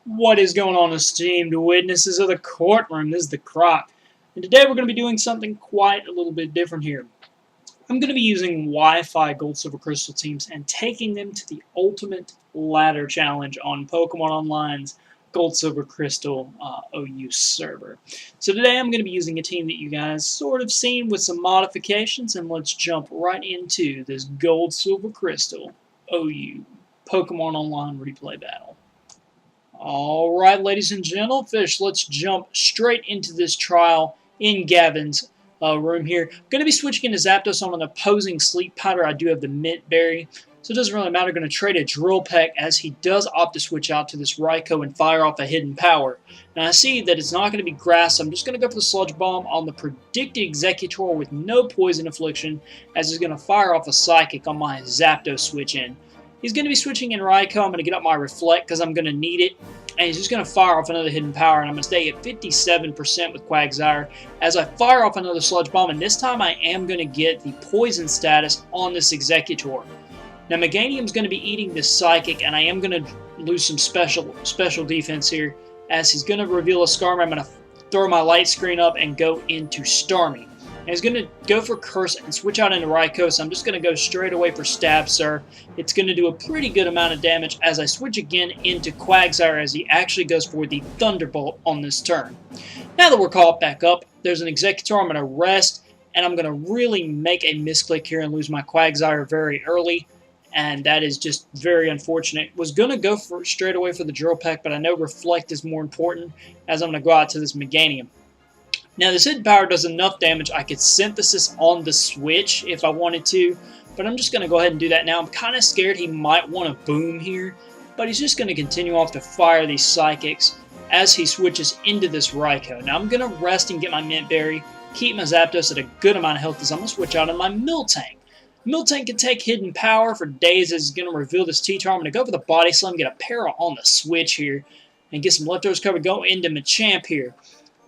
What is going on, esteemed witnesses of the courtroom? This is the Croc, and today we're going to be doing something quite a little bit different here. I'm going to be using Wi-Fi Gold, Silver, Crystal teams and taking them to the Ultimate Ladder Challenge on Pokemon Online's Gold, Silver, Crystal OU server. So today I'm going to be using a team that you guys sort of seen with some modifications, and let's jump right into this Gold, Silver, Crystal OU Pokemon Online replay battle. Alright, ladies and gentlefish, let's jump straight into this trial in Gavin's room here. I'm going to be switching into Zapdos on an opposing Sleep Powder. I do have the Mint Berry, so it doesn't really matter. I'm going to trade a Drill Peck as he does opt to switch out to this Raikou and fire off a Hidden Power. Now I see that it's not going to be Grass, so I'm just going to go for the Sludge Bomb on the predicted Exeggutor with no Poison Affliction, as he's going to fire off a Psychic on my Zapdos switch in. He's going to be switching in Raikou. I'm going to get up my Reflect because I'm going to need it. And he's just going to fire off another Hidden Power. And I'm going to stay at 57% with Quagsire as I fire off another Sludge Bomb. And this time I am going to get the Poison status on this Exeggutor. Now Meganium's going to be eating this Psychic. And I am going to lose some special defense here. As he's going to reveal a Skarmory, I'm going to throw my Light Screen up and go into Starmie. And he's going to go for Curse and switch out into Raikou, so I'm just going to go straight away for Stab Sir. It's going to do a pretty good amount of damage as I switch again into Quagsire as he actually goes for the Thunderbolt on this turn. Now that we're caught back up, there's an Exeggutor. I'm going to rest, and I'm going to really make a misclick here and lose my Quagsire very early, and that is just very unfortunate. Was going to go for straight away for the Drill Peck, but I know Reflect is more important as I'm going to go out to this Meganium. Now this Hidden Power does enough damage. I could Synthesis on the switch if I wanted to, but I'm just going to go ahead and do that now. I'm kind of scared he might want to Boom here, but he's just going to continue off to fire these Psychics as he switches into this Raikou. Now I'm going to rest and get my Mint Berry, keep my Zapdos at a good amount of health as I'm going to switch out on my Miltank. Miltank can take Hidden Power for days as he's going to reveal this T-Tar. I'm going to go for the Body Slam, get a Para on the switch here, and get some leftovers covered, go into Machamp here.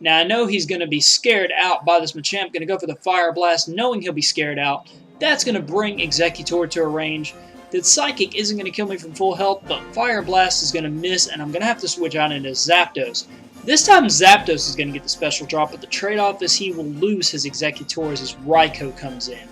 Now, I know he's going to be scared out by this Machamp. Going to go for the Fire Blast, knowing he'll be scared out. That's going to bring Exeggutor to a range that Psychic isn't going to kill me from full health, but Fire Blast is going to miss, and I'm going to have to switch out into Zapdos. This time, Zapdos is going to get the special drop, but the trade-off is he will lose his Exeggutor as his Raikou comes in.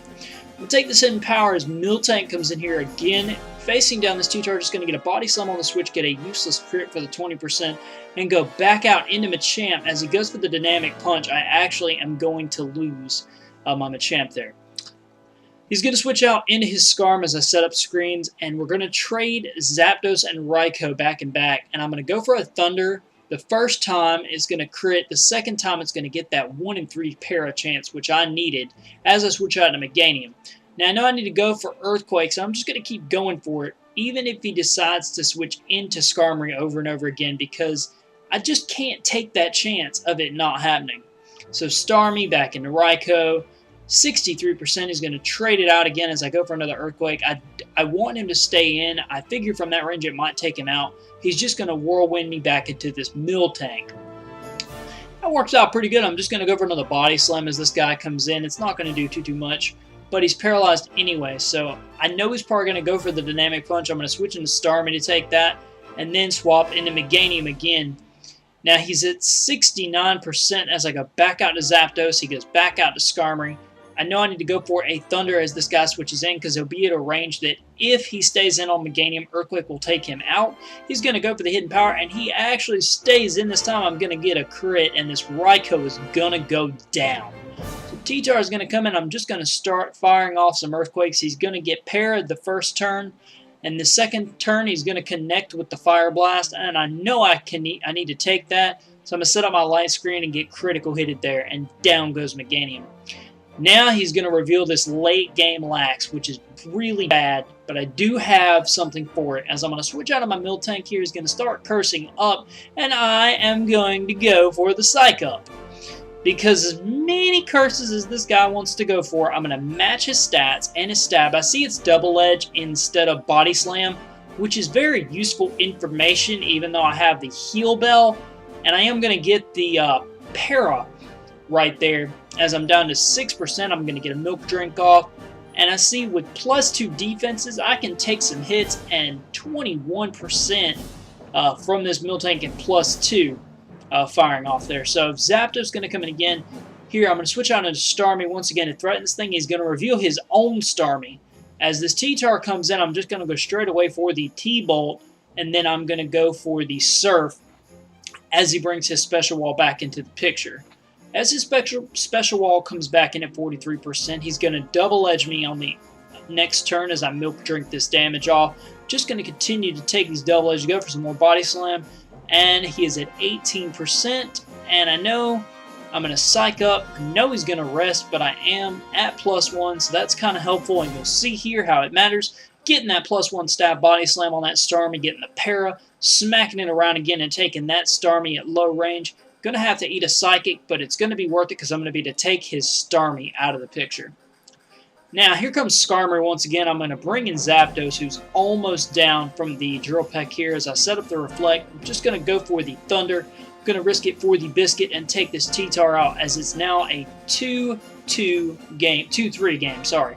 We'll take this Hidden Power as Miltank comes in here again. Facing down this T-Tar, just going to get a Body Slam on the switch, get a useless crit for the 20%, and go back out into Machamp. As he goes for the Dynamic Punch, I actually am going to lose my Machamp there. He's going to switch out into his Skarm as I set up screens, and we're going to trade Zapdos and Raikou back and back, and I'm going to go for a Thunder. The first time it's going to crit. The second time it's going to get that 1 in 3 Para chance, which I needed as I switch out to Meganium. Now I know I need to go for Earthquake, so I'm just going to keep going for it, even if he decides to switch into Skarmory over and over again, because I just can't take that chance of it not happening. So Starmie back into Raikou. 63% is going to trade it out again as I go for another Earthquake. I want him to stay in. I figure from that range it might take him out. He's just going to Whirlwind me back into this Miltank. That works out pretty good. I'm just going to go for another Body Slam as this guy comes in. It's not going to do too much, but he's paralyzed anyway, so I know he's probably going to go for the Dynamic Punch. I'm going to switch into Starmie to take that, and then swap into Meganium again. Now he's at 69% as I go back out to Zapdos. He goes back out to Skarmory. I know I need to go for a Thunder as this guy switches in, because he'll be at a range that if he stays in on Meganium, Earthquake will take him out. He's going to go for the Hidden Power, and he actually stays in this time. I'm going to get a crit, and this Raikou is going to go down. So T-Tar is going to come in. I'm just going to start firing off some Earthquakes. He's going to get parried the first turn, and the second turn he's going to connect with the Fire Blast, and I know I need to take that. So I'm going to set up my Light Screen and get critical hitted there, and down goes Meganium. Now he's going to reveal this late game Lax, which is really bad, but I do have something for it. As I'm going to switch out of my Miltank here, he's going to start cursing up, and I am going to go for the Psych Up. Because as many curses as this guy wants to go for, I'm going to match his stats and his stab. I see it's Double Edge instead of Body Slam, which is very useful information, even though I have the Heal Bell, and I am going to get the Para right there. As I'm down to 6%, I'm going to get a Milk Drink off. And I see with +2 defenses, I can take some hits, and 21% from this Miltank and +2 firing off there. So Zapdos going to come in again. Here, I'm going to switch out into Starmie once again to threaten this thing. He's going to reveal his own Starmie. As this TTOR comes in, I'm just going to go straight away for the T-Bolt, and then I'm going to go for the Surf as he brings his Special Wall back into the picture. As his special Wall comes back in at 43%, he's going to double edge me on the next turn as I Milk Drink this damage off. Just going to continue to take these double edge, go for some more Body Slam, and he is at 18%, and I know I'm going to psych up. I know he's going to rest, but I am at +1, so that's kind of helpful, and you'll see here how it matters. Getting that +1 stab Body Slam on that Starmie, getting the para, smacking it around again, and taking that Starmie at low range. Going to have to eat a Psychic, but it's going to be worth it because I'm going to be to take his Starmie out of the picture. Now, here comes Skarmory once again. I'm going to bring in Zapdos, who's almost down from the Drill Peck here. As I set up the Reflect, I'm just going to go for the Thunder. I'm going to risk it for the Biscuit and take this T-Tar out, as it's now a 2-3 game, sorry.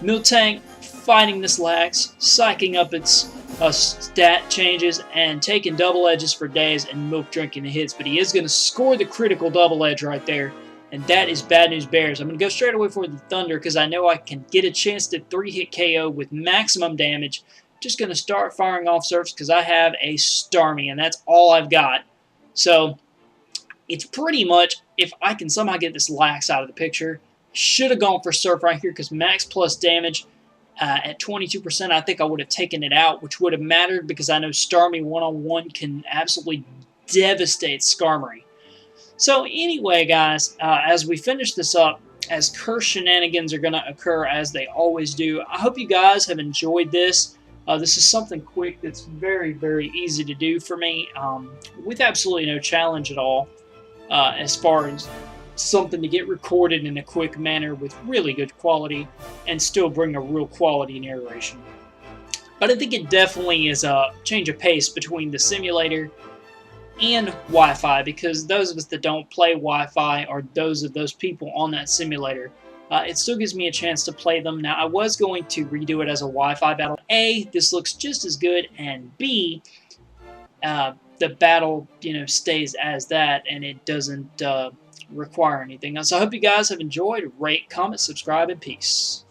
Miltank fighting this Lax, psyching up its stat changes, and taking double edges for days and Milk Drinking the hits. But he is going to score the critical double edge right there. And that is bad news bears. I'm going to go straight away for the Thunder because I know I can get a chance to 3-hit KO with maximum damage. Just going to start firing off Surfs because I have a Starmie, and that's all I've got. So it's pretty much, if I can somehow get this Lax out of the picture, should have gone for Surf right here because max plus damage at 22%, I think I would have taken it out, which would have mattered because I know Starmie one-on-one can absolutely devastate Skarmory. So anyway, guys, as we finish this up, as curse shenanigans are going to occur as they always do, I hope you guys have enjoyed this. This is something quick that's very, very easy to do for me with absolutely no challenge at all as far as something to get recorded in a quick manner with really good quality and still bring a real quality narration. But I think it definitely is a change of pace between the simulator and Wi-Fi, because those of us that don't play Wi-Fi or those people on that simulator, it still gives me a chance to play them. Now, I was going to redo it as a Wi-Fi battle. A, this looks just as good, and B, the battle, stays as that, and it doesn't require anything else. So I hope you guys have enjoyed. Rate, comment, subscribe, and peace.